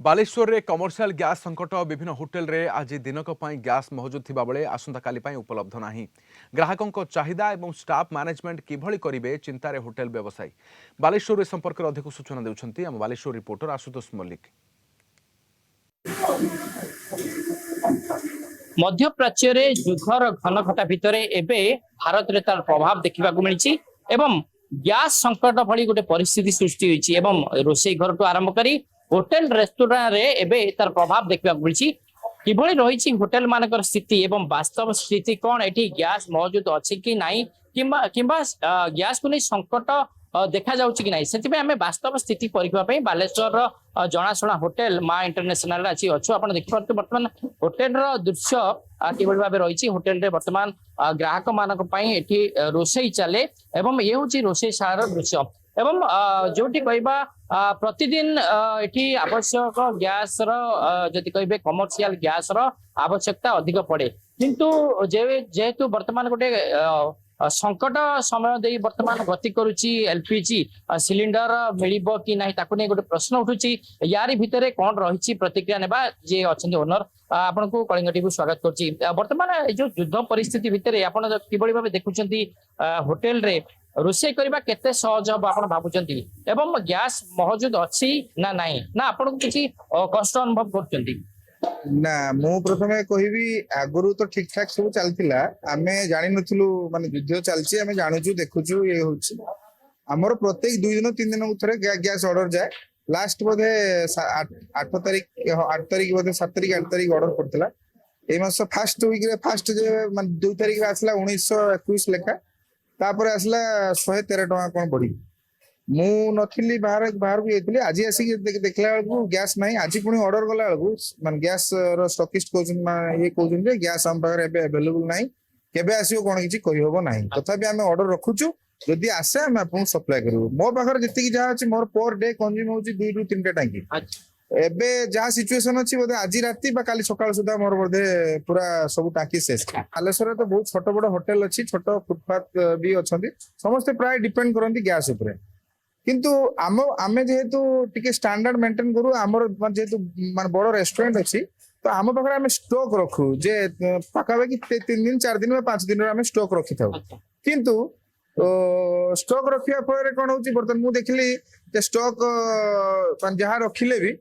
बालेश्वर रे commercial gas संकट विभिन्न होटेल रे आज दिनक गैस महजूद थिबा बेले आसंता काली पई उपलब्ध नाही। ग्राहकों चाहिदा एवं स्टाफ मैनेजमेंट किभली करिवे चिंतारे होटेल व्यवसायी। बालेश्वर संपर्क में अधिक सूचना देउछंती हम बालेश्वर रिपोर्टर आशुतोष मल्लिक। मध्यप्राच्य रे जुघर घन घटा भितर एबे भारत रे तार प्रभाव देखा मिली एवं गैस संकट भली गोटे परिस्थिति सृष्टि होईछि एवं रोषेई घर टू आरंभ करी होटेल रेस्टोरेंट रे एबे तार प्रभाव देखा मिली किभली रही होटेल मानकर स्थिति एवं वास्तव स्थिति कौन एठी गैस मौजूद अच्छी कि नहीं किंबा गैस को नहीं संकट देखा जाउछि कि नहीं सेति आमे वास्तव स्थिति परीक्षा बालेश्वर जनाशुना होटेल माँ इंटरनेशनल अच्छी अच्छु आप देखिए बर्तमान होटेल दृश्य किभली भाव रही होटेल रे बर्तमान ग्राहक मानक एठी रोषेई चले एवं ये हूँ रोषेई शालार दृश्य एवं जोटी कहबा प्रतिदिन एठी आवश्यक गैस जदि कहबे कमर्शियल गैस आवश्यकता अधिक पड़े किंतु जेहेतु बर्तमान गोटे संकट समय दे बर्तमान गति करुच्ची एलपीजी सिलिंडर मिलिबो कि नहीं ताकू नहीं गोटे प्रश्न उठुची यारी भितरे कौन रही प्रतिक्रिया नेबा जे अच्छे ओनर आपन को कलिंग टीवी स्वागत करची बर्तमान जो युद्ध परिस्थिति भितरे आपन किबळी भाबे देखुचंती होटेल रे रोषेई करबा केते सहज हम आपन भाबुचंती एवं गैस मौजूद अछि ना नहीं ना आपन को किछि कष्ट अनुभव करचंती ना मु प्रथमे कहबी आगुरु तो ठीक ठाक सब चलतिला आमे जानि नथुलु माने युद्ध चलछि आमे जानुछु देखुछु ये होछि हमर प्रत्येक 2 दिन 3 दिन उतरे गैस ऑर्डर जाए लास्ट बोधे 8 तारीख बोधे 7 तारीख 8 तारीख ऑर्डर करतला ए मास फर्स्ट वीक रे फर्स्ट जे माने 2 तारीख रे आसला 1921 लेखा तापर आसला 113 टका कोन बढ़ी मु नथिली बाहर को येतली आज आसी देखला बेलू गैस नहीं आज पुणी ऑर्डर गला बेलू माने गैस रो स्टॉकिस्ट कहउछन ये कहउछन जे गैस हम पाखरे एबे अवेलेबल नहीं केबे आसीओ कोन किछि कहि होबो नहीं तथापि आमे ऑर्डर रखुछु जदि आसे हम आपन सप्लाई करू मो पाखरे जति जहा अछि मोर पर डे कंज्यूम होछि 2 रु 3 टा टांकी एबे जहा सिचुएशन अछि बोधे आज राती बा काली सकाळ सुधा मोर बोधे पूरा सब टांकी शेष बालेश्वर तो बहुत छोट बड़ होटल अछि छोट फुटपाथ भी अछंती समस्त प्राय डिपेंड करंती गैस ऊपर किंतु आमे जेहेतु टिके स्टैंडर्ड मेंटेन करू हमर जेहेतु माने बड़ रेस्टोरेंट अछि तो आम पाखरे आमे स्टॉक रखू जे पाखाबे कि 3 दिन 4 दिन 5 दिन आमे स्टॉक रखि थाउ किंतु स्टॉक रखिया पर कोन होची बर्तन मु देखली जे स्टॉक माने जहा रखिले भी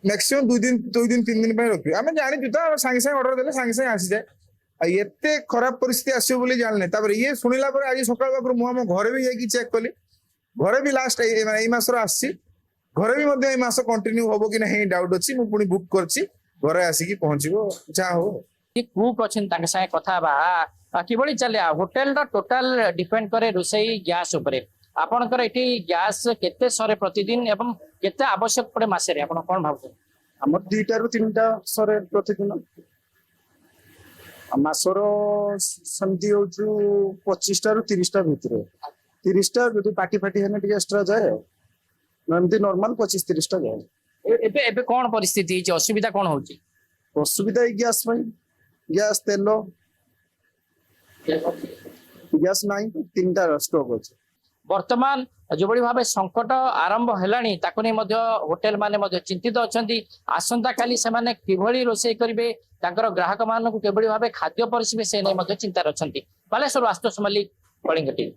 मैक्सिमम 2 दिन 3 दिन पे रखी आमे जानि जुता संगे संगे ऑर्डर देले संगे संगे आसी जाए एते खराब परिस्थिति आसी बोली जानले तापर ये सुनिला पर आज सकाळ बापर मु हम घरे भी जाई चेक कली घरे भी लास्ट ए मासर आसी घरे भी मध्य ए मास कंटिन्यू होबो कि नहीं डाउट अछि मु पुनी बुक करछि घरे आसी कि पहुंचबो जा हो कि कुक अछन ताके संगे कथा बा किबळी चले होटेल रा टोटल डिपेंड करे रोषेई गैस ऊपर आपनकर एठी गैस केते सरे प्रतिदिन एवं केते आवश्यक पड़े मासे रे आपन कोन भाबु हमर 2 टा रु 3 टा सरे प्रतिदिन मासर संधि होछु 25 टा रु 30 टा भितरे 30 टा जदि पार्टी फाटी हेने टिके एक्स्ट्रा जाए नंदी नॉर्मल 25 30 टा जाए एबे कोन परिस्थिति छि असुविधा कोन होछि असुविधा गैस भाई गैस तेलो गैस नहीं 3 टा स्टॉक होछि वर्तमान जो बड़ी भाव संकट आरंभ हेलानी ताको नै मध्य होटेल माने मध्य चिंतित अछंती आसंता काली से माने किभली रोषेई करिवे ताकर ग्राहक मानक केबडी भाबे खाद्य परिसिबे से नै मध्य चिंता अछंती बालेश्वर आशुतोष मल्लिक कलिंग टीवी।